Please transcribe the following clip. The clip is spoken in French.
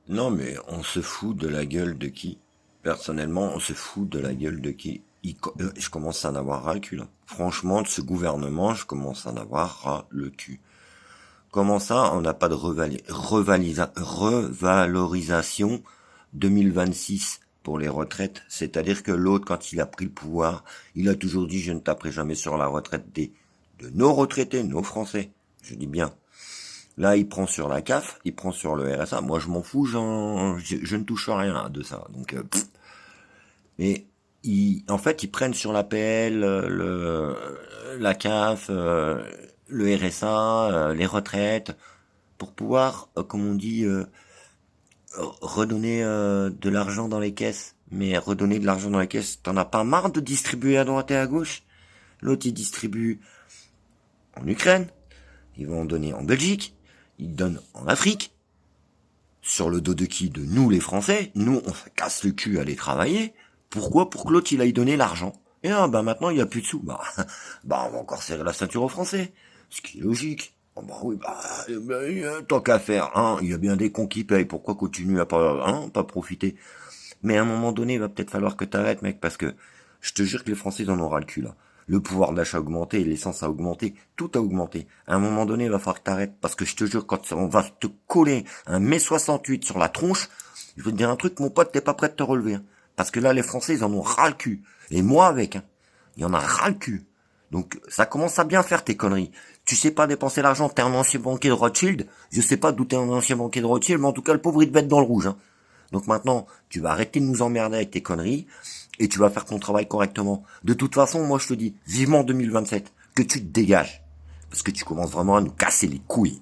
Non, mais on se fout de la gueule de qui? Personnellement, on se fout de la gueule de qui? Je commence à en avoir ras le cul, là. Franchement, de ce gouvernement, je commence à en avoir ras le cul. Comment ça, on n'a pas de revalorisation 2026 pour les retraites? C'est-à-dire que l'autre, quand il a pris le pouvoir, il a toujours dit, je ne taperai jamais sur la retraite de nos retraités, nos Français. Je dis bien. Là, il prend sur la CAF, il prend sur le RSA. Moi, je m'en fous, je ne touche rien de ça. Donc, mais en fait, ils prennent sur l'APL, la CAF, le RSA, les retraites, pour pouvoir, comme on dit, redonner de l'argent dans les caisses. Mais redonner de l'argent dans les caisses, t'en as pas marre de distribuer à droite et à gauche? L'autre, il distribue en Ukraine, ils vont en donner en Belgique, ils donnent en Afrique. Sur le dos de qui? De nous les Français. Nous, on se casse le cul à aller travailler. Pourquoi? Pour que l'autre, il aille donner l'argent. Et maintenant, il n'y a plus de sous. On va encore serrer la ceinture aux Français. Ce qui est logique. Oui, tant qu'à faire, hein, il y a bien des cons qui payent. Pourquoi continuer à pas profiter? Mais à un moment donné, il va peut-être falloir que t'arrêtes, mec, parce que je te jure que les Français ils en aura le cul, là. Le pouvoir d'achat a augmenté, l'essence a augmenté, tout a augmenté. À un moment donné, il va falloir que t'arrêtes, parce que je te jure, quand on va te coller un mai 68 sur la tronche, je veux te dire un truc, mon pote, t'es pas prêt de te relever, hein. Parce que là, les Français, ils en ont ras le cul. Et moi avec, hein. Il y en a ras le cul. Donc, ça commence à bien faire tes conneries. Tu sais pas dépenser l'argent, t'es un ancien banquier de Rothschild. Je sais pas d'où t'es un ancien banquier de Rothschild, mais en tout cas, le pauvre, il te bête dans le rouge, hein. Donc maintenant, tu vas arrêter de nous emmerder avec tes conneries, et tu vas faire ton travail correctement. De toute façon, moi je te dis, vivement 2027, que tu te dégages. Parce que tu commences vraiment à nous casser les couilles.